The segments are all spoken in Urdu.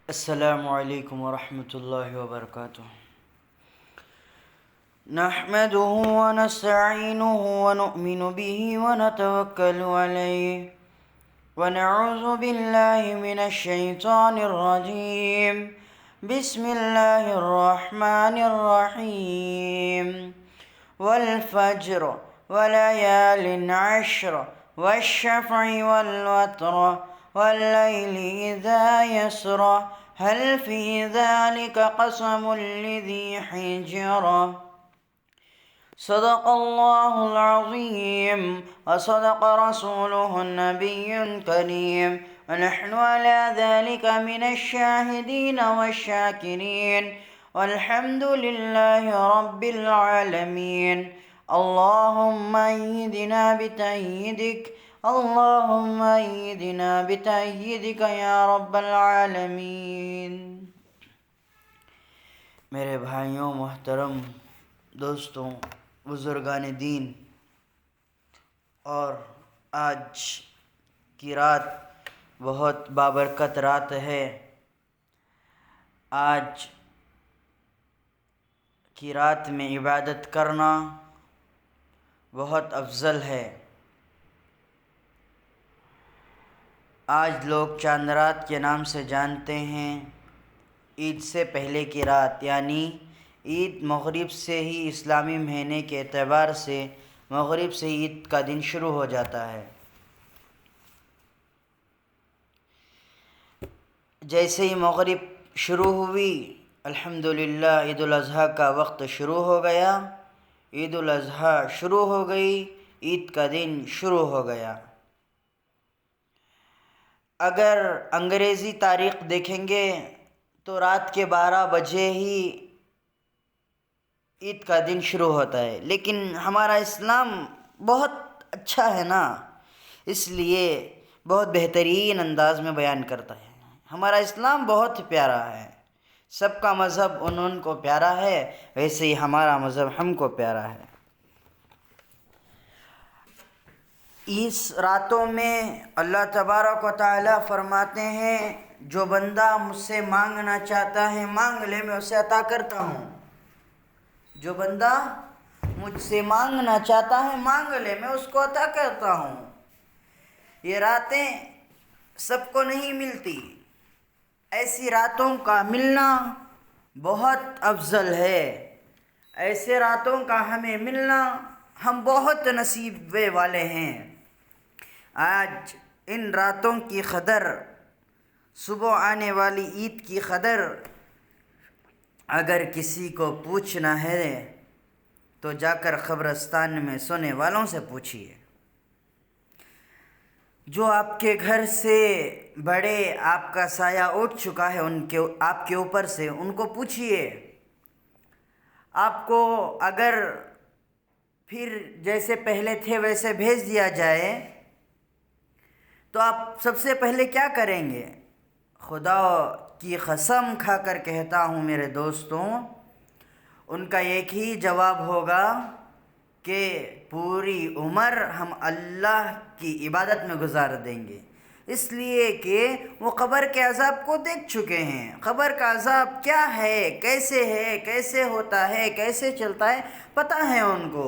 السلام علیکم ورحمۃ اللہ وبرکاتہ۔ نحمده ونستعینه ونؤمن به ونتوکل علیہ ونعوذ باللہ من الشیطان الرجیم۔ بسم اللہ الرحمن الرحیم۔ والفجر وليال عشر والشفع والوتر والليل إذا يسر هل في ذلك قسم لذي حجر۔ صدق الله العظيم وصدق رسوله النبي الكريم، ونحن على ذلك من الشاهدين والشاكرين، والحمد لله رب العالمين۔ اللهم أيدنا بتأييدك، اللهم أيدنا بتأييدك يا رب العالمین۔ میرے بھائیوں، محترم دوستوں، بزرگان دین، اور آج کی رات بہت بابرکت رات ہے۔ آج کی رات میں عبادت کرنا بہت افضل ہے۔ آج لوگ چاند رات کے نام سے جانتے ہیں۔ عید سے پہلے کی رات یعنی عید مغرب سے ہی اسلامی مہینے کے اعتبار سے مغرب سے عید کا دن شروع ہو جاتا ہے۔ جیسے ہی مغرب شروع ہوئی، الحمدللہ عید الاضحیٰ کا وقت شروع ہو گیا، عید الاضحیٰ شروع ہو گئی، عید کا دن شروع ہو گیا۔ اگر انگریزی تاریخ دیکھیں گے تو رات کے 12 بجے ہی عید کا دن شروع ہوتا ہے، لیکن ہمارا اسلام بہت اچھا ہے نا، اس لیے بہت بہترین انداز میں بیان کرتا ہے۔ ہمارا اسلام بہت پیارا ہے، سب کا مذہب ان کو پیارا ہے، ویسے ہی ہمارا مذہب ہم کو پیارا ہے۔ اس راتوں میں اللہ تبارک و تعالی فرماتے ہیں، جو بندہ مجھ سے مانگنا چاہتا ہے مانگ لے، میں اسے عطا کرتا ہوں۔ جو بندہ مجھ سے مانگنا چاہتا ہے مانگ لے، میں اس کو عطا کرتا ہوں۔ یہ راتیں سب کو نہیں ملتی، ایسی راتوں کا ملنا بہت افضل ہے۔ ایسے راتوں کا ہمیں ملنا، ہم بہت نصیبے والے ہیں۔ آج ان راتوں کی قدر، صبح آنے والی عید کی قدر اگر کسی کو پوچھنا ہے تو جا کر قبرستان میں سونے والوں سے پوچھیے۔ جو آپ کے گھر سے بڑے آپ کا سایہ اٹھ چکا ہے آپ کے اوپر سے، ان کو پوچھیے۔ آپ کو اگر پھر جیسے پہلے تھے ویسے بھیج دیا جائے تو آپ سب سے پہلے کیا کریں گے؟ خدا کی قسم کھا کر کہتا ہوں میرے دوستوں، ان کا ایک ہی جواب ہوگا کہ پوری عمر ہم اللہ کی عبادت میں گزار دیں گے، اس لیے کہ وہ قبر کے عذاب کو دیکھ چکے ہیں۔ قبر کا عذاب کیا ہے، کیسے ہوتا ہے، کیسے چلتا ہے، پتہ ہے ان کو۔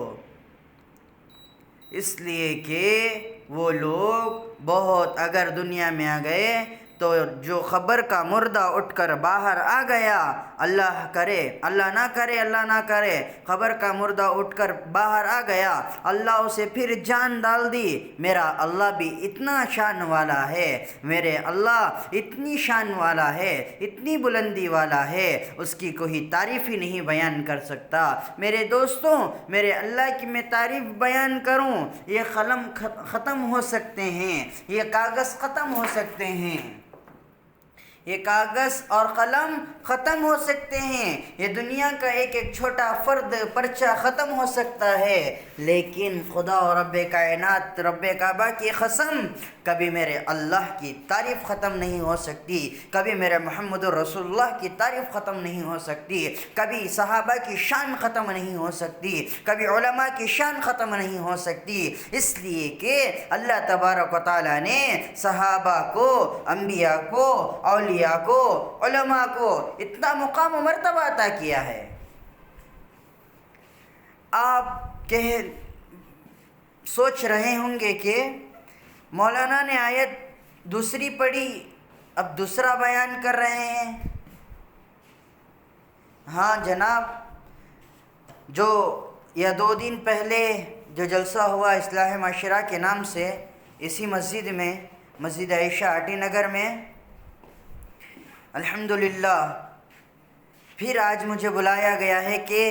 اس لیے کہ وہ لوگ بہت اگر دنیا میں آ گئے تو جو قبر کا مردہ اٹھ کر باہر آ گیا، اللہ نہ کرے قبر کا مردہ اٹھ کر باہر آ گیا، اللہ اسے پھر جان ڈال دی۔ میرا اللہ بھی اتنا شان والا ہے، میرے اللہ اتنی شان والا ہے، اتنی بلندی والا ہے، اس کی کوئی تعریف ہی نہیں بیان کر سکتا۔ میرے دوستوں، میرے اللہ کی میں تعریف بیان کروں، یہ قلم ختم ہو سکتے ہیں، یہ کاغذ ختم ہو سکتے ہیں، یہ کاغذ اور قلم ختم ہو سکتے ہیں، یہ دنیا کا ایک چھوٹا فرد پرچہ ختم ہو سکتا ہے، لیکن خدا و رب کائنات رب کعبہ کی قسم کبھی میرے اللہ کی تعریف ختم نہیں ہو سکتی، کبھی میرے محمد رسول اللہ کی تعریف ختم نہیں ہو سکتی، کبھی صحابہ کی شان ختم نہیں ہو سکتی، کبھی علماء کی شان ختم نہیں ہو سکتی، اس لیے کہ اللہ تبارک و تعالیٰ نے صحابہ کو، انبیاء کو، اولیاء اولیاء کو، علماء کو اتنا مقام و مرتبہ عطا کیا ہے۔ آپ سوچ رہے ہوں گے کہ مولانا نے آیت دوسری پڑھی، اب دوسرا بیان کر رہے ہیں۔ ہاں جناب، جو یا 2 دن پہلے جو جلسہ ہوا اصلاح معاشرہ کے نام سے اسی مسجد میں، مسجد عائشہ آٹی نگر میں، الحمدللہ پھر آج مجھے بلایا گیا ہے کہ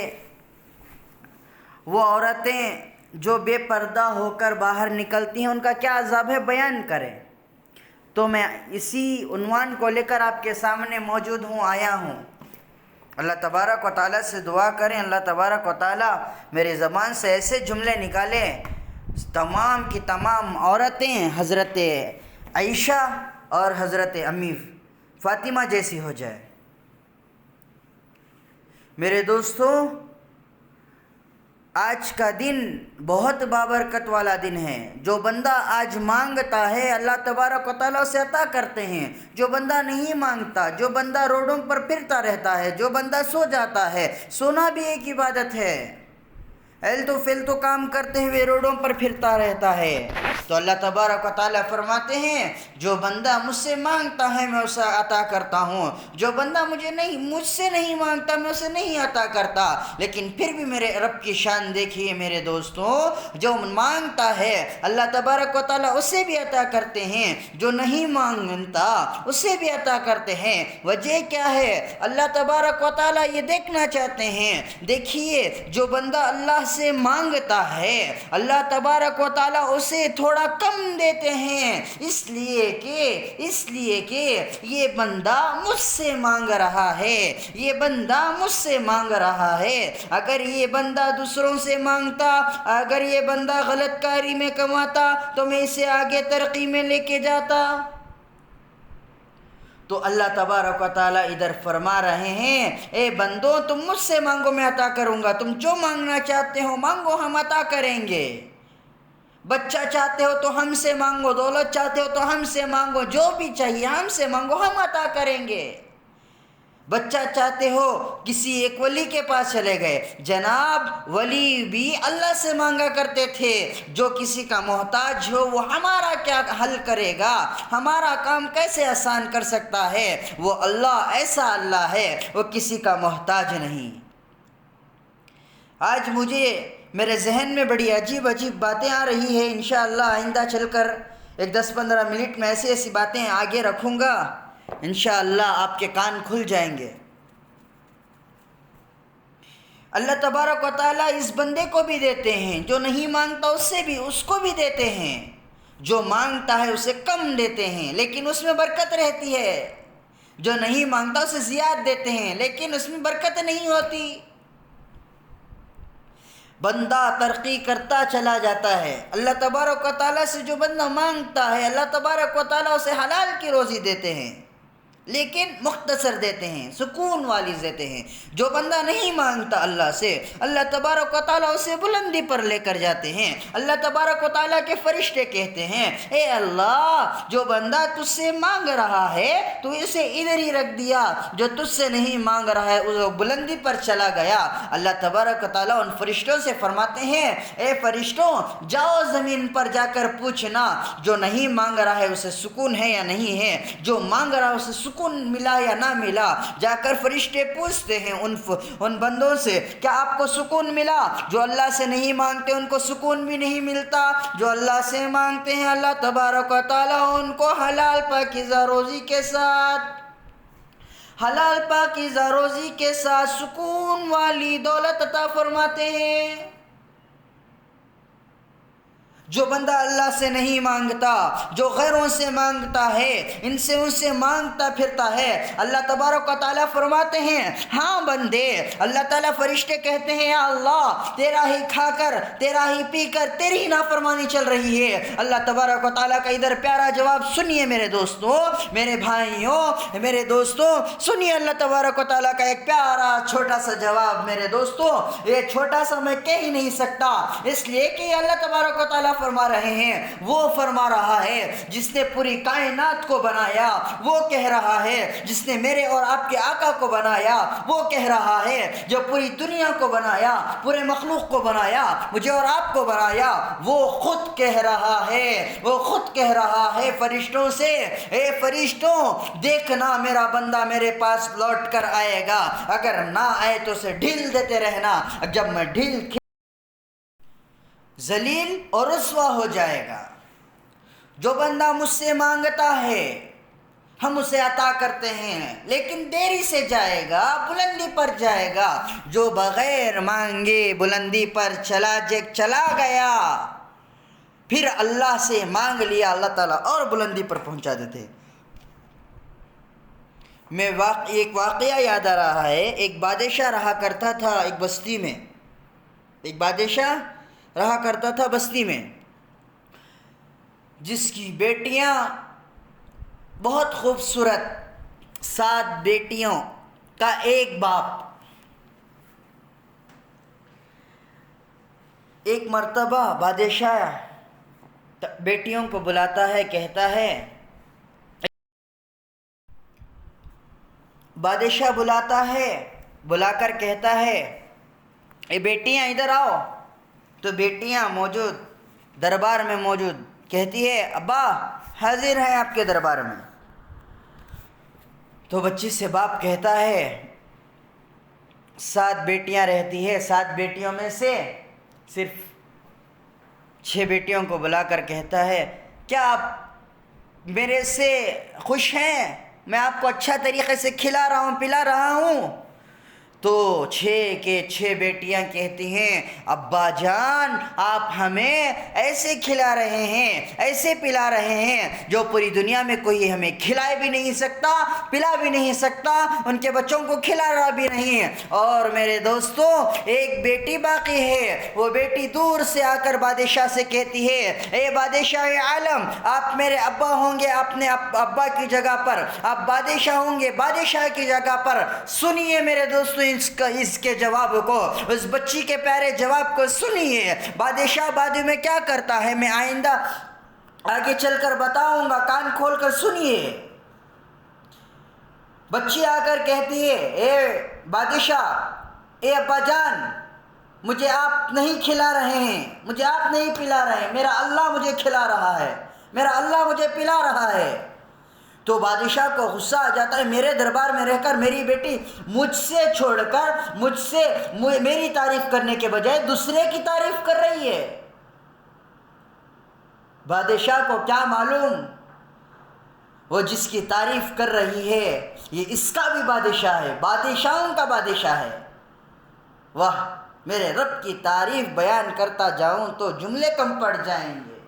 وہ عورتیں جو بے پردہ ہو کر باہر نکلتی ہیں ان کا کیا عذاب ہے بیان کریں۔ تو میں اسی عنوان کو لے کر آپ کے سامنے موجود ہوں، آیا ہوں۔ اللہ تبارک و تعالیٰ سے دعا کریں، اللہ تبارک و تعالیٰ میری زبان سے ایسے جملے نکالے تمام کی تمام عورتیں حضرت عائشہ اور حضرت امی فاطمہ جیسی ہو جائے۔ میرے دوستو، آج کا دن بہت بابرکت والا دن ہے۔ جو بندہ آج مانگتا ہے اللہ تبارک و تعالیٰ اسے عطا کرتے ہیں۔ جو بندہ نہیں مانگتا، جو بندہ روڈوں پر پھرتا رہتا ہے، جو بندہ سو جاتا ہے، سونا بھی ایک عبادت ہے، التو فلتو کام کرتے ہوئے روڈوں پر پھرتا رہتا ہے، تو اللہ تبارک و تعالیٰ فرماتے ہیں جو بندہ مجھ سے مانگتا ہے میں اسے عطا کرتا ہوں، جو بندہ مجھ سے نہیں مانگتا میں اسے نہیں عطا کرتا۔ لیکن پھر بھی میرے رب کی شان دیکھیے میرے دوستوں، جو مانگتا ہے اللہ تبارک و تعالیٰ اسے بھی عطا کرتے ہیں، جو نہیں مانگتا اسے بھی عطا کرتے ہیں۔ وجہ کیا ہے؟ اللہ تبارک و تعالیٰ یہ دیکھنا چاہتے ہیں۔ دیکھیے، جو بندہ اللہ سے مانگتا ہے اللہ تبارک و تعالیٰ اسے تھوڑا کم دیتے ہیں، اس لیے کہ یہ بندہ مجھ سے مانگ رہا ہے، یہ بندہ مجھ سے مانگ رہا ہے۔ اگر یہ بندہ دوسروں سے مانگتا، اگر یہ بندہ غلط کاری میں کماتا تو میں اسے آگے ترقی میں لے کے جاتا۔ تو اللہ تبارک و تعالیٰ ادھر فرما رہے ہیں اے بندو تم مجھ سے مانگو میں عطا کروں گا، تم جو مانگنا چاہتے ہو مانگو ہم عطا کریں گے۔ بچہ چاہتے ہو تو ہم سے مانگو، دولت چاہتے ہو تو ہم سے مانگو، جو بھی چاہیے ہم سے مانگو ہم عطا کریں گے۔ بچہ چاہتے ہو کسی ایک ولی کے پاس چلے گئے، جناب ولی بھی اللہ سے مانگا کرتے تھے، جو کسی کا محتاج ہو وہ ہمارا کیا حل کرے گا، ہمارا کام کیسے آسان کر سکتا ہے، وہ اللہ ایسا اللہ ہے، وہ کسی کا محتاج نہیں۔ آج مجھے میرے ذہن میں بڑی عجیب باتیں آ رہی ہے، انشاءاللہ آئندہ چل کر ایک 10-15 منٹ میں ایسی باتیں آگے رکھوں گا، انشاءاللہ آپ کے کان کھل جائیں گے۔ اللہ تبارک و تعالیٰ اس بندے کو بھی دیتے ہیں، جو نہیں مانگتا اس کو بھی دیتے ہیں، جو مانگتا ہے اسے کم دیتے ہیں لیکن اس میں برکت رہتی ہے، جو نہیں مانگتا اسے زیادہ دیتے ہیں لیکن اس میں برکت نہیں ہوتی۔ بندہ ترقی کرتا چلا جاتا ہے، اللہ تبارک و تعالیٰ سے جو بندہ مانگتا ہے اللہ تبارک و تعالیٰ اسے حلال کی روزی دیتے ہیں، لیکن مختصر دیتے ہیں، سکون والی دیتے ہیں۔ جو بندہ نہیں مانگتا اللہ سے اللہ تبارک و تعالیٰ اسے بلندی پر لے کر جاتے ہیں۔ اللہ تبارک و تعالیٰ کے فرشتے کہتے ہیں اے اللہ جو بندہ تجھ سے مانگ رہا ہے تو اسے ادھر ہی رکھ دیا، جو تجھ سے نہیں مانگ رہا ہے وہ بلندی پر چلا گیا۔ اللہ تبارک و تعالیٰ ان فرشتوں سے فرماتے ہیں اے فرشتوں جاؤ زمین پر جا کر پوچھنا جو نہیں مانگ رہا ہے اسے سکون ہے یا نہیں ہے، جو مانگ رہا ہے اسے سکون ملا یا نہ ملا۔ جا کر فرشتے پوچھتے ہیں ان بندوں سے کیا آپ کو سکون ملا؟ جو اللہ سے نہیں مانگتے ان کو سکون بھی نہیں ملتا، جو اللہ سے مانگتے ہیں اللہ تبارک و تعالیٰ ان کو حلال پاکیزہ روزی کے ساتھ سکون والی دولت عطا فرماتے ہیں۔ جو بندہ اللہ سے نہیں مانگتا، جو غیروں سے مانگتا ہے، ان سے مانگتا پھرتا ہے، اللہ تبارک و تعالیٰ فرماتے ہیں ہاں بندے، اللہ تعالیٰ فرشتے کہتے ہیں یا اللہ تیرا ہی کھا کر تیرا ہی پی کر تیری نافرمانی چل رہی ہے۔ اللہ تبارک و تعالیٰ کا ادھر پیارا جواب سنیے میرے دوستوں، میرے بھائیوں، میرے دوستوں سنیے اللہ تبارک و تعالیٰ کا ایک پیارا چھوٹا سا جواب۔ میرے دوستوں یہ چھوٹا سا میں کہہ ہی نہیں سکتا، اس لیے کہ اللہ تبارک و تعالیٰ فرما رہے ہیں وہ فرما رہا ہے جس نے پوری کائنات کو بنایا، وہ کہہ رہا ہے جس نے میرے اور آپ کے آقا کو بنایا، وہ کہہ رہا ہے جو پوری دنیا کو بنایا، پورے مخلوق کو بنایا، مجھے اور آپ کو بنایا، وہ خود کہہ رہا ہے، وہ خود کہہ رہا ہے فرشتوں سے، اے فرشتوں دیکھنا میرا بندہ میرے پاس لوٹ کر آئے گا، اگر نہ آئے تو اسے ڈھیل دیتے رہنا، جب میں ڈھیل ذلیل اور رسوا ہو جائے گا۔ جو بندہ مجھ سے مانگتا ہے ہم اسے عطا کرتے ہیں، لیکن دیری سے جائے گا، بلندی پر جائے گا۔ جو بغیر مانگے بلندی پر چلا گیا، پھر اللہ سے مانگ لیا، اللہ تعالیٰ اور بلندی پر پہنچا دیتے۔ میں ایک واقعہ یاد آ رہا ہے، ایک بادشاہ رہا کرتا تھا ایک بستی میں، ایک بادشاہ رہا کرتا تھا بستی میں، جس کی بیٹیاں بہت خوبصورت، 7 بیٹیوں کا ایک باپ۔ ایک مرتبہ بادشاہ بیٹیوں کو بلاتا ہے، کہتا ہے، بادشاہ بلا کر کہتا ہے، اے بیٹیاں ادھر آؤ۔ تو بیٹیاں موجود، دربار میں موجود، کہتی ہے ابا حاضر ہیں آپ کے دربار میں۔ تو بچی سے باپ کہتا ہے، 7 بیٹیاں رہتی ہے، 7 بیٹیوں میں سے صرف 6 بیٹیوں کو بلا کر کہتا ہے، کیا آپ میرے سے خوش ہیں؟ میں آپ کو اچھا طریقے سے کھلا رہا ہوں، پلا رہا ہوں؟ تو 6 کے 6 بیٹیاں کہتی ہیں، ابا جان آپ ہمیں ایسے کھلا رہے ہیں، ایسے پلا رہے ہیں جو پوری دنیا میں کوئی ہمیں کھلائے بھی نہیں سکتا، پلا بھی نہیں سکتا، ان کے بچوں کو کھلا رہا بھی نہیں ہے۔ اور میرے دوستوں ایک بیٹی باقی ہے، وہ بیٹی دور سے آ کر بادشاہ سے کہتی ہے، اے بادشاہ عالم آپ میرے ابا ہوں گے اپنے ابا کی جگہ پر، آپ بادشاہ ہوں گے بادشاہ کی جگہ پر، سنیے میرے دوستوں اس کے جواب کو، اس بچی کے پیارے جواب کو سنیے۔ بادشاہ بعد میں کیا کرتا ہے میں آئندہ آگے چل کر بتاؤں گا، کان کھول کر سنیے۔ بچی آ کر کہتی ہے، اے بادشاہ، اے ابا جان مجھے آپ نہیں کھلا رہے ہیں، مجھے آپ نہیں پلا رہے ہیں، میرا اللہ مجھے کھلا رہا ہے، میرا اللہ مجھے پلا رہا ہے۔ تو بادشاہ کو غصہ آ جاتا ہے، میرے دربار میں رہ کر میری بیٹی مجھ سے چھوڑ کر میری تعریف کرنے کے بجائے دوسرے کی تعریف کر رہی ہے۔ بادشاہ کو کیا معلوم وہ جس کی تعریف کر رہی ہے یہ اس کا بھی بادشاہ ہے، بادشاہوں کا بادشاہ ہے۔ واہ، میرے رب کی تعریف بیان کرتا جاؤں تو جملے کم پڑ جائیں گے،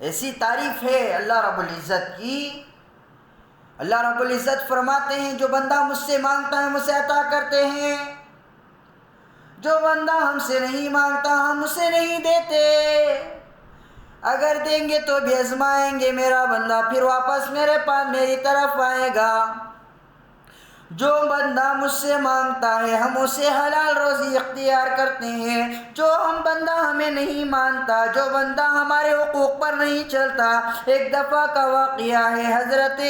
ایسی تعریف ہے اللہ رب العزت کی۔ اللہ رب العزت فرماتے ہیں، جو بندہ مجھ سے مانگتا ہے ہم اسے عطا کرتے ہیں، جو بندہ ہم سے نہیں مانگتا ہم اسے نہیں دیتے، اگر دیں گے تو بھی آزمائیں گے میرا بندہ، پھر واپس میرے پاس میری طرف آئے گا۔ جو بندہ مجھ سے مانگتا ہے ہم اسے حلال روزی اختیار کرتے ہیں، جو بندہ ہمیں نہیں مانتا، جو بندہ ہمارے حقوق پر نہیں چلتا۔ ایک دفعہ کا واقعہ ہے، حضرت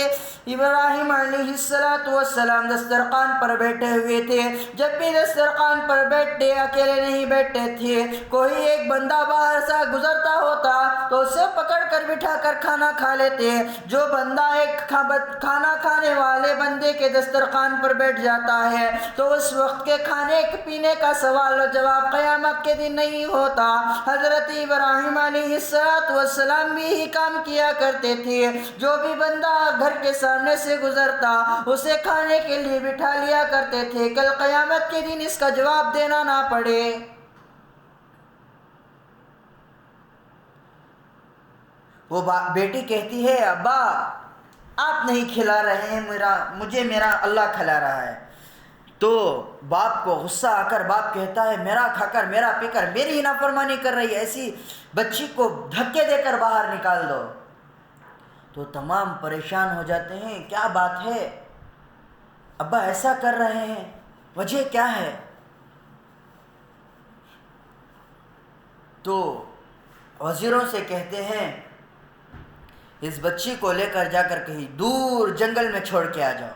ابراہیم علیہ السلام دسترخوان پر بیٹھے ہوئے تھے، جب بھی دسترخوان پر بیٹھتے اکیلے نہیں بیٹھتے تھے، کوئی ایک بندہ باہر سے گزرتا ہوتا تو اسے پکڑ کر بٹھا کر کھانا کھا لیتے۔ جو بندہ ایک کھانا کھانے والے بندے کے دسترخوان پر بیٹھ جاتا ہے تو اس وقت کے کھانے پینے کا سوال و جواب قیامت کے دن نہیں ہوتا۔ حضرت ابراہیم علیہ السلام بھی ہی کام کیا کرتے تھے، جو بھی بندہ گھر کے سامنے سے گزرتا اسے کھانے کے لیے بٹھا لیا کرتے تھے، کل قیامت کے دن اس کا جواب دینا نہ پڑے۔ وہ بیٹی کہتی ہے، ابا آپ نہیں کھلا رہے ہیں، مجھے میرا اللہ کھلا رہا ہے۔ تو باپ کو غصہ آ کر باپ کہتا ہے، میرا کھا کر میرا پی کر میری نافرمانی کر رہی ہے، ایسی بچی کو دھکے دے کر باہر نکال دو۔ تو تمام پریشان ہو جاتے ہیں، کیا بات ہے ابا ایسا کر رہے ہیں، وجہ کیا ہے؟ تو وزیروں سے کہتے ہیں اس بچی کو لے کر جا کر کہیں دور جنگل میں چھوڑ کے آ جاؤ۔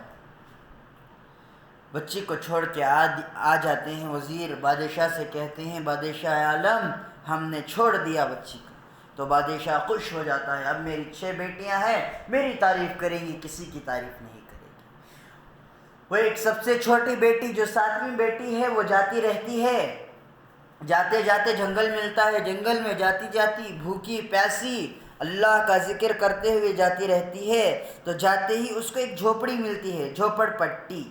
بچی کو چھوڑ کے آ جاتے ہیں وزیر، بادشاہ سے کہتے ہیں بادشاہ عالم ہم نے چھوڑ دیا بچی کو۔ تو بادشاہ خوش ہو جاتا ہے، اب میری 6 بیٹیاں ہیں، میری تعریف کریں گی، کسی کی تعریف نہیں کرے گی۔ وہ ایک سب سے چھوٹی بیٹی جو 7ویں بیٹی ہے وہ جاتی رہتی ہے، جاتے جاتے جنگل ملتا ہے، جنگل میں جاتی جاتی بھوکی پیاسی اللہ کا ذکر کرتے ہوئے جاتی رہتی ہے۔ تو جاتے ہی اس کو ایک جھوپڑی ملتی ہے، جھوپڑ پٹی،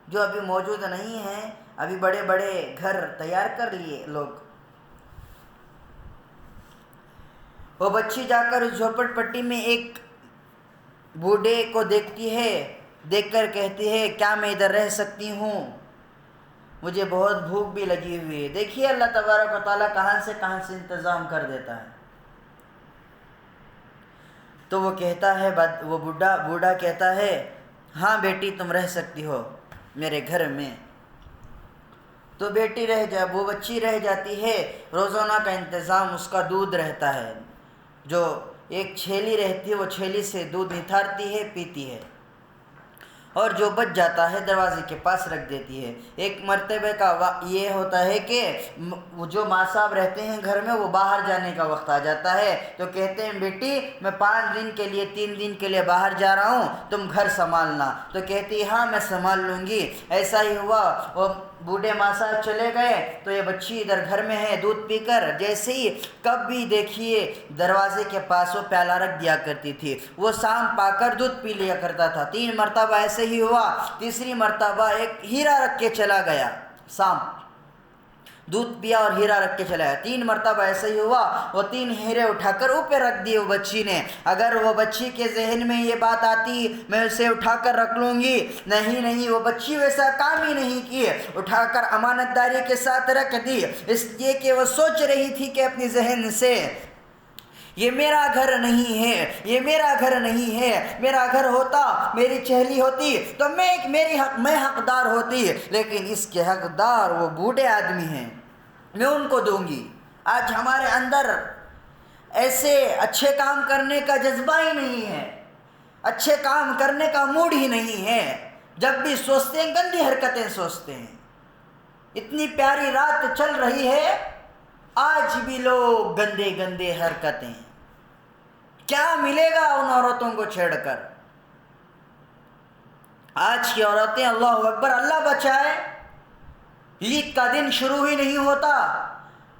جو ابھی موجود نہیں ہے، ابھی بڑے بڑے گھر تیار کر لیے لوگ۔ وہ بچی جا کر اس جھوپڑ پٹی میں ایک بوڑھے کو دیکھتی ہے، دیکھ کر کہتی ہے کیا میں ادھر رہ سکتی ہوں؟ مجھے بہت بھوک بھی لگی ہوئی ہے۔ دیکھیے اللہ تبارک و تعالیٰ کہاں سے انتظام کر دیتا ہے۔ تو وہ کہتا ہے، وہ بوڑھا کہتا ہے ہاں بیٹی تم رہ سکتی ہو میرے گھر میں۔ تو وہ بچی رہ جاتی ہے، روزانہ کا انتظام، اس کا دودھ رہتا ہے، جو ایک چھیلی رہتی ہے وہ چھیلی سے دودھ نتھارتی ہے، پیتی ہے، اور جو بچ جاتا ہے دروازے کے پاس رکھ دیتی ہے۔ ایک مرتبہ کا یہ ہوتا ہے کہ جو ماں صاحب رہتے ہیں گھر میں، وہ باہر جانے کا وقت آ جاتا ہے، تو کہتے ہیں بیٹی میں 5 دن کے لیے 3 دن کے لیے باہر جا رہا ہوں، تم گھر سنبھالنا۔ تو کہتی ہے ہاں میں سنبھال لوں گی۔ ایسا ہی ہوا، وہ بوڑھے ماں صاحب چلے گئے تو یہ بچی ادھر گھر میں ہے دودھ پی کر، جیسے ہی کبھی دیکھیے دروازے کے پاس وہ پیالہ رکھ دیا کرتی تھی، وہ سام پا کر دودھ پی لیا کرتا تھا۔ 3 مرتبہ ایسے ہی ہوا، تیسری مرتبہ ایک ہیرا رکھ کے چلا گیا، سام دودھ پیا اور ہیرا رکھ کے چلا گیا۔ 3 مرتبہ ایسے ہی ہوا، وہ 3 ہیرے اٹھا کر اوپر رکھ دیے وہ بچی نے۔ اگر وہ بچی کے ذہن میں یہ بات آتی میں اسے اٹھا کر رکھ لوں گی، نہیں، وہ بچی ویسا کام ہی نہیں کی، اٹھا کر امانت داری کے ساتھ رکھ دی، اس لیے کہ وہ سوچ رہی تھی کہ اپنی ذہن سے یہ میرا گھر نہیں ہے، یہ میرا گھر نہیں ہے، میرا گھر ہوتا، میری چہلی ہوتی تو میں حقدار ہوتی، لیکن اس کے حقدار وہ بوڑھے آدمی ہیں، میں ان کو دوں گی۔ آج ہمارے اندر ایسے اچھے کام کرنے کا جذبہ ہی نہیں ہے، اچھے کام کرنے کا موڈ ہی نہیں ہے، جب بھی سوچتے ہیں گندی حرکتیں سوچتے ہیں۔ اتنی پیاری رات چل رہی ہے، آج بھی لوگ گندے حرکتیں، کیا ملے گا ان عورتوں کو چھیڑ کر؟ آج کی عورتیں اللہ اکبر، اللہ بچائے، عید کا دن شروع ہی نہیں ہوتا،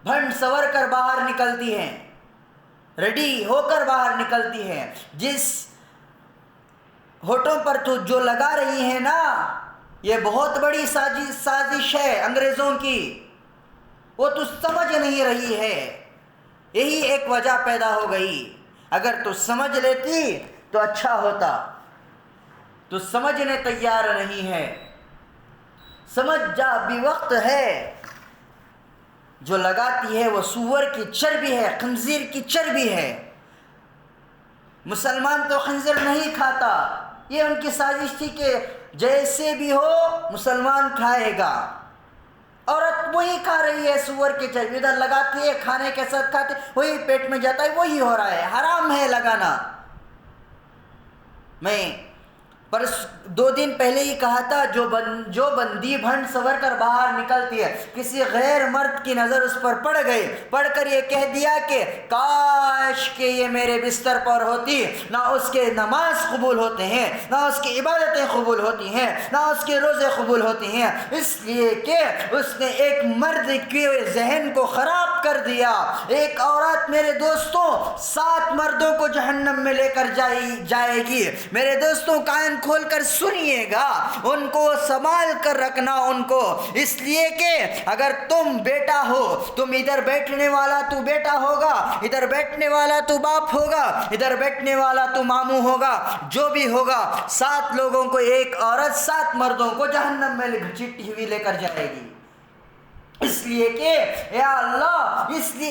بھنڈ سور کر باہر نکلتی ہیں، ریڈی ہو کر باہر نکلتی ہیں، جس ہونٹوں پر تو جو لگا رہی ہے نا، یہ بہت بڑی سازش ہے انگریزوں کی، وہ تو سمجھ نہیں رہی ہے، یہی ایک وجہ پیدا ہو گئی۔ اگر تو سمجھ لیتی تو اچھا ہوتا، تو سمجھنے تیار نہیں ہے، سمجھ جا بھی وقت ہے۔ جو لگاتی ہے وہ سور کی چربی ہے، خنزیر کی چربی ہے، مسلمان تو خنزیر نہیں کھاتا، یہ ان کی سازش تھی کہ جیسے بھی ہو مسلمان کھائے گا۔ عورت وہی کھا رہی ہے، سور کی چربی ادھر لگاتی ہے، کھانے کے ساتھ کھاتے، وہی پیٹ میں جاتا ہے، وہی ہو رہا ہے، حرام ہے لگانا۔ میں 2 دن پہلے ہی کہا تھا، جو بندی بھنڈ سور کر باہر نکلتی ہے، کسی غیر مرد کی نظر اس پر پڑ گئی، پڑھ کر یہ کہہ دیا کہ کاش کہ یہ میرے بستر پر ہوتی، نہ اس کے نماز قبول ہوتے ہیں، نہ اس کی عبادتیں قبول ہوتی ہیں، نہ اس کے روزے قبول ہوتی ہیں، اس لیے کہ اس نے ایک مرد کے ذہن کو خراب کر دیا۔ ایک عورت میرے دوستوں 7 مردوں کو جہنم میں لے کر جائے گی۔ میرے دوستوں کان کھول کر سنیے گا، ان کو سنبھال کر رکھنا ان کو، اس لیے کہ اگر تم بیٹا ہو، تم ادھر بیٹھنے والا تو بیٹا ہوگا، ادھر بیٹھنے والا تو باپ ہوگا، ادھر بیٹھنے والا تو ماموں ہوگا، جو بھی ہوگا 7 لوگوں کو ایک عورت 7 مردوں کو جہنم میں گھسیٹتی ہوئی لے کر جائے گی۔ اس لیے کہ یا اللہ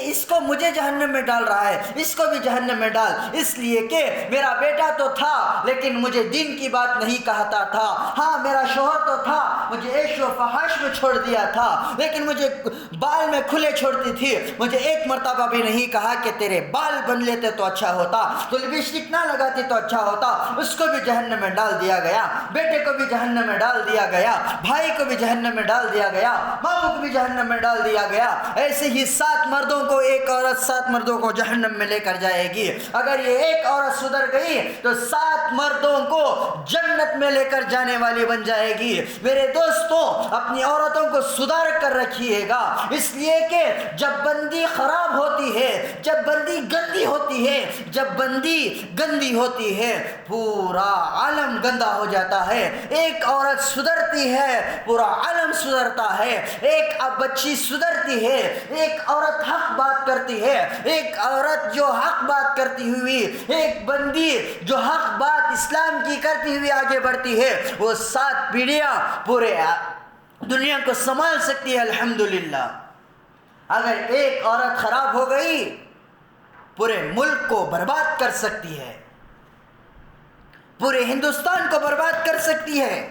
اس کو مجھے جہنم میں ڈال رہا ہے، اس کو بھی جہنم میں ڈال، اس لیے کہ میرا بیٹا تو تھا لیکن مجھے دین کی بات نہیں کہتا تھا، ہاں میرا شوہر تو تھا مجھے عیش و فحش میں چھوڑ دیا تھا، لیکن مجھے بال میں کھلے چھوڑتی تھی، مجھے ایک مرتبہ بھی نہیں کہا کہ تیرے بال بن لیتے تو اچھا ہوتا، تو لپسٹک نہ لگاتی تو اچھا ہوتا۔ اس کو بھی جہنم میں ڈال دیا گیا، بیٹے کو بھی جہنم میں ڈال دیا گیا، بھائی کو بھی جہنم میں ڈال دیا گیا، ماموں کو بھی جہنم میں ڈال دیا گیا۔ ایسے ہی 7 مردوں کو ایک عورت 7 مردوں کو جہنم میں لے کر جائے گی۔ اگر یہ ایک عورت سدھر گئی تو 7 مردوں کو جنت میں لے کر جانے والی بن جائے گی۔ میرے دوستوں، اپنی عورتوں کو سدھار کر رکھیے گا، اس لیے کہ جب بندی خراب ہوتی ہے، جب بندی گندی ہوتی ہے، جب بندی گندی ہوتی ہے، پورا عالم گندا ہو جاتا ہے۔ ایک عورت سدھرتی ہے، پورا عالم سدھرتا ہے۔ ایک بچی سدھرتی ہے، ایک عورت حق بات کرتی ہے، ایک عورت جو حق بات کرتی ہوئی، ایک بندی جو حق بات اسلام کی کرتی ہوئی آگے بڑھتی ہے، وہ 7 پیڑھیاں پورے دنیا کو سنبھال سکتی ہے۔ الحمدللہ۔ اگر ایک عورت خراب ہو گئی پورے ملک کو برباد کر سکتی ہے، پورے ہندوستان کو برباد کر سکتی ہے۔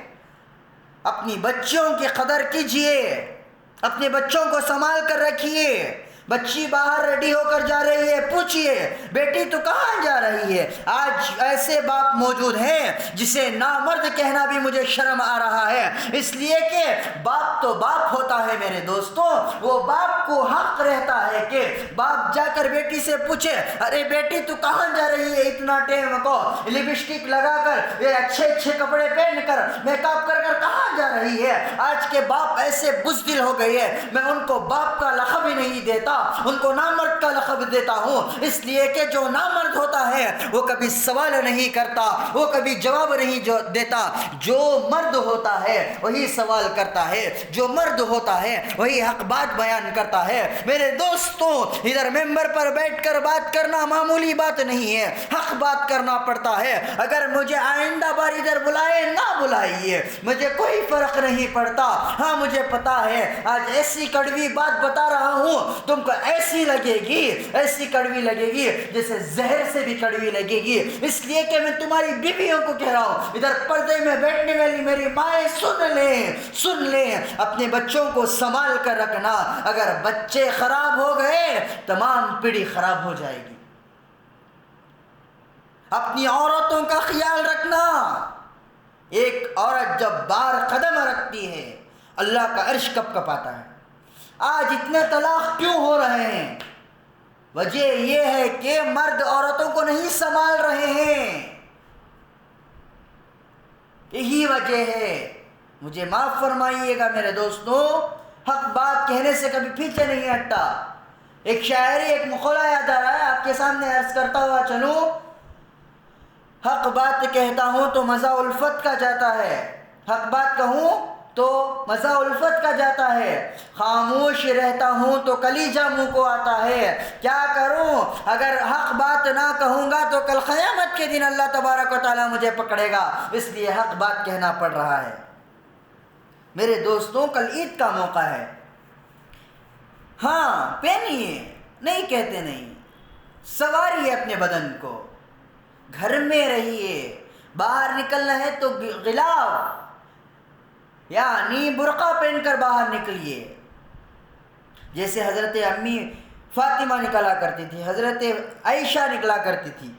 اپنی بچیوں کی قدر کیجئے، اپنے بچوں کو سنبھال کر رکھیے۔ بچی باہر ریڈی ہو کر جا رہی ہے، پوچھئے بیٹی تو کہاں جا رہی ہے؟ آج ایسے باپ موجود ہیں جسے نامرد کہنا بھی مجھے شرم آ رہا ہے، اس لیے کہ باپ تو باپ ہوتا ہے میرے دوستوں۔ وہ باپ کو حق رہتا ہے کہ باپ جا کر بیٹی سے پوچھے، ارے بیٹی تو کہاں جا رہی ہے اتنا ٹائم کو لپسٹک لگا کر، یہ اچھے کپڑے پہن کر، میک اپ کر کہاں جا رہی ہے؟ آج کے باپ ایسے بزدل ہو گئے ہیں، میں ان کو باپ کا لقب ہی نہیں دیتا، ان کو نامرد کا لقب دیتا ہوں، اس لیے کہ جو نامرد ہوتا ہے وہ کبھی سوال نہیں کرتا، وہ کبھی جواب نہیں دیتا۔ جو مرد ہوتا ہے وہی سوال کرتا ہے، جو مرد ہوتا ہے وہی حق بات بیان کرتا ہے۔ میرے دوستوں، ادھر ممبر پر بیٹھ کر بات کرنا معمولی بات نہیں ہے، حق بات کرنا پڑتا ہے۔ اگر مجھے آئندہ بار ادھر بلائے نہ بلائیے، مجھے کوئی فرق نہیں پڑتا۔ ہاں مجھے پتا ہے آج ایسی کڑوی بات بتا رہا ہوں، تم کو ایسی لگے گی، ایسی کڑوی لگے گی جیسے زہر سے بھی کڑوی لگے گی، اس لیے کہ میں تمہاری بیویوں کو کہہ رہا ہوں، ادھر پردے میں بیٹھنے والی میری مائیں سن لیں، اپنے بچوں کو سنبھال کر رکھنا۔ اگر بچے خراب ہو گئے تمام پیڑھی خراب ہو جائے گی۔ اپنی عورتوں کا خیال رکھنا۔ ایک عورت جب باہر قدم رکھتی ہے اللہ کا عرش کپ کپاتا ہے۔ آج اتنے طلاق کیوں ہو رہے ہیں؟ وجہ یہ ہے کہ مرد عورتوں کو نہیں سنبھال رہے ہیں، یہی وجہ ہے۔ مجھے معاف فرمائیے گا میرے دوستوں، حق بات کہنے سے کبھی پیچھے نہیں ہٹتا۔ ایک شاعری، ایک مقولہ یاد آ رہا ہے، آپ کے سامنے عرض کرتا ہوا چلوں۔ حق بات کہتا ہوں تو مزہ الفت کا جاتا ہے، حق بات کہوں تو مزہ الفت کا جاتا ہے، خاموش رہتا ہوں تو کلیجہ منہ کو آتا ہے۔ کیا کروں؟ اگر حق بات نہ کہوں گا تو کل قیامت کے دن اللہ تبارک و تعالیٰ مجھے پکڑے گا، اس لیے حق بات کہنا پڑ رہا ہے۔ میرے دوستوں، کل عید کا موقع ہے، ہاں پہنیے، نہیں کہتے نہیں، سواریے اپنے بدن کو، گھر میں رہیے، باہر نکلنا ہے تو غلاف یعنی برقع پہن کر باہر نکلیے، جیسے حضرت امی فاطمہ نکلا کرتی تھی، حضرت عائشہ نکلا کرتی تھی،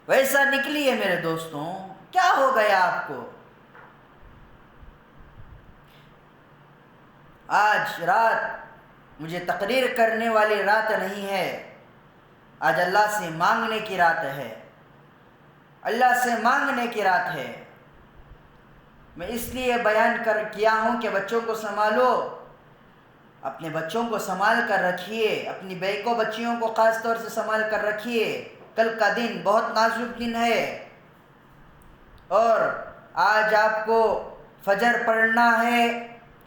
ویسا نکلیے میرے دوستوں۔ کیا ہو گیا آپ کو؟ آج رات مجھے تقریر کرنے والی رات نہیں ہے، آج اللہ سے مانگنے کی رات ہے، اللہ سے مانگنے کی رات ہے۔ میں اس لیے بیان کیا ہوں کہ بچوں کو سنبھالو، اپنے بچوں کو سنبھال کر رکھیے، اپنی بیکو بچیوں کو خاص طور سے سنبھال کر رکھیے۔ کل کا دن بہت نازک دن ہے، اور آج آپ کو فجر پڑھنا ہے،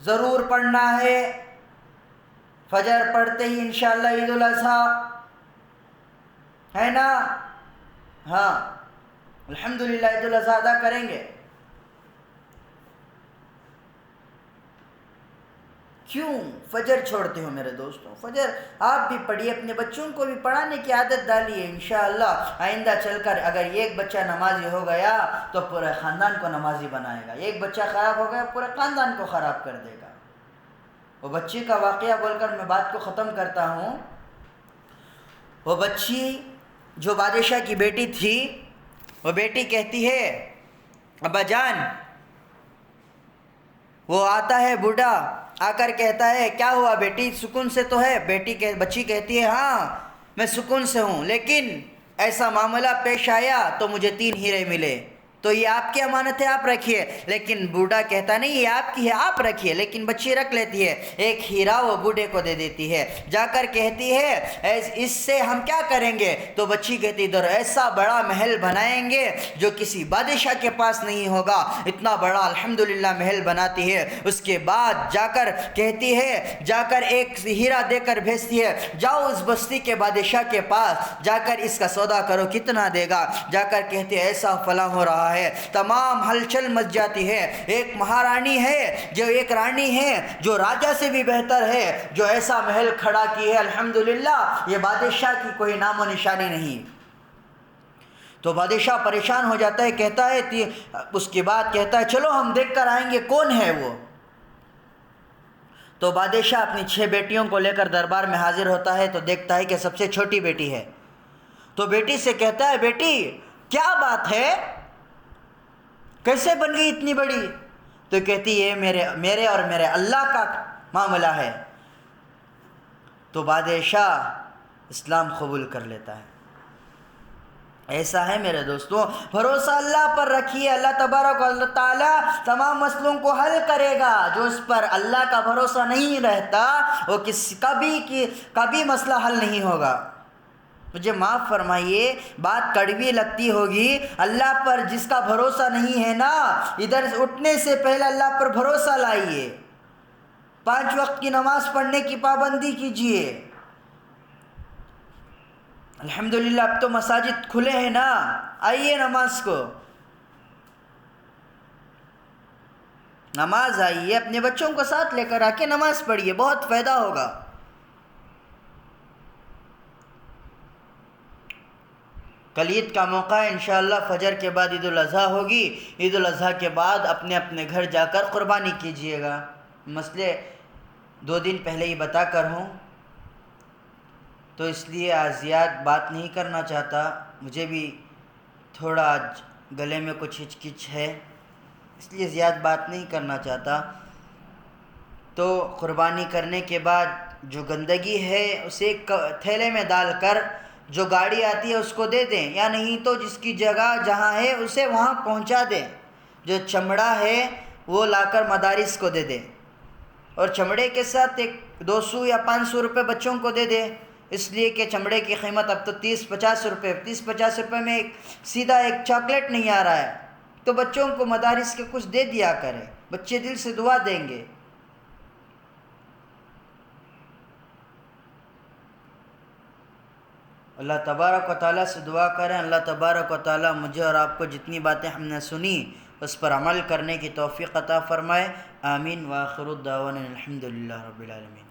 ضرور پڑھنا ہے۔ فجر پڑھتے ہی انشاءاللہ عید الاضحیٰ ہے نا؟ ہاں الحمدللہ عید الاضحیٰ ادا کریں گے۔ کیوں فجر چھوڑتے ہو میرے دوستوں؟ فجر آپ بھی پڑھیے، اپنے بچوں کو بھی پڑھانے کی عادت ڈالیے، انشاءاللہ آئندہ چل کر اگر ایک بچہ نمازی ہو گیا تو پورے خاندان کو نمازی بنائے گا، ایک بچہ خراب ہو گیا پورے خاندان کو خراب کر دے گا۔ وہ بچی کا واقعہ بول کر میں بات کو ختم کرتا ہوں۔ وہ بچی جو بادشاہ کی بیٹی تھی، وہ بیٹی کہتی ہے ابا جان، وہ آتا ہے بوڑھا، آ کر کہتا ہے کیا ہوا بیٹی، سکون سے تو ہے؟ بچی کہتی ہے ہاں میں سکون سے ہوں، لیکن ایسا معاملہ پیش آیا تو مجھے 3 ہیرے ملے، تو یہ آپ کی امانت ہے آپ رکھیے۔ لیکن بوڑھا کہتا نہیں یہ آپ کی ہے آپ رکھیے، لیکن بچی رکھ لیتی ہے۔ ایک ہیرا وہ بوڑھے کو دے دیتی ہے، جا کر کہتی ہے اس سے ہم کیا کریں گے؟ تو بچی کہتی ادھر ایسا بڑا محل بنائیں گے جو کسی بادشاہ کے پاس نہیں ہوگا، اتنا بڑا الحمدللہ محل بناتی ہے۔ اس کے بعد جا کر کہتی ہے، جا کر ایک ہیرا دے کر بھیجتی ہے، جاؤ اس بستی کے بادشاہ کے پاس جا کر اس کا سودا کرو کتنا دے گا؟ جا کر کہتے ہیں ایسا فلاں ہو رہا ہے، تمام ہلچل مچ جاتی ہے۔ ایک مہارانی ہے، جو ایک رانی ہے جو راجہ سے بھی بہتر ہے، جو ایسا محل کھڑا کی ہے الحمدللہ، یہ بادشاہ کی کوئی نام و نشانی نہیں۔ تو بادشاہ پریشان ہو جاتا ہے، کہتا ہے اس کے بعد کہتا ہے چلو ہم دیکھ کر آئیں گے کون ہے وہ۔ تو بادشاہ اپنی 6 بیٹیوں کو لے کر دربار میں حاضر ہوتا ہے تو دیکھتا ہے کہ سب سے چھوٹی بیٹی ہے، تو بیٹی سے کہتا ہے بیٹی کیا بات ہے، کیسے بن گئی اتنی بڑی؟ تو کہتی یہ میرے اور میرے اللہ کا معاملہ ہے۔ تو بادشاہ اسلام قبول کر لیتا ہے۔ ایسا ہے میرے دوستوں، بھروسہ اللہ پر رکھیے، اللہ تبارک و تعالی تمام مسئلوں کو حل کرے گا۔ جو اس پر اللہ کا بھروسہ نہیں رہتا وہ کبھی مسئلہ حل نہیں ہوگا۔ مجھے معاف فرمائیے، بات کڑوی لگتی ہوگی، اللہ پر جس کا بھروسہ نہیں ہے نا، ادھر اٹھنے سے پہلے اللہ پر بھروسہ لائیے، 5 وقت کی نماز پڑھنے کی پابندی کیجیے۔ الحمدللہ اب تو مساجد کھلے ہیں نا، آئیے نماز کو، نماز آئیے، اپنے بچوں کو ساتھ لے کر آ کے نماز پڑھیے، بہت فائدہ ہوگا۔ کل عید کا موقع ہے، انشاءاللہ فجر کے بعد عید الاضحیٰ ہوگی، عید الاضحیٰ کے بعد اپنے اپنے گھر جا کر قربانی کیجئے گا۔ مسئلے 2 دن پہلے ہی بتا کر ہوں، تو اس لیے آج زیادہ بات نہیں کرنا چاہتا، مجھے بھی تھوڑا گلے میں کچھ ہچکچ ہے، اس لیے زیادہ بات نہیں کرنا چاہتا۔ تو قربانی کرنے کے بعد جو گندگی ہے اسے ایک تھیلے میں ڈال کر جو گاڑی آتی ہے اس کو دے دیں، یا نہیں تو جس کی جگہ جہاں ہے اسے وہاں پہنچا دیں۔ جو چمڑا ہے وہ لا کر مدارس کو دے دیں، اور چمڑے کے ساتھ ایک 200 یا 500 روپے بچوں کو دے دیں، اس لیے کہ چمڑے کی قیمت اب تو 30-50 روپے، 30-50 روپے میں سیدھا ایک چاکلیٹ نہیں آ رہا ہے، تو بچوں کو مدارس کے کچھ دے دیا کریں، بچے دل سے دعا دیں گے۔ اللہ تبارک و تعالیٰ سے دعا کریں، اللہ تبارک و تعالیٰ مجھے اور آپ کو جتنی باتیں ہم نے سنی اس پر عمل کرنے کی توفیق عطا فرمائے۔ آمین۔ وآخر الدعوانا الحمدللہ رب العالمین۔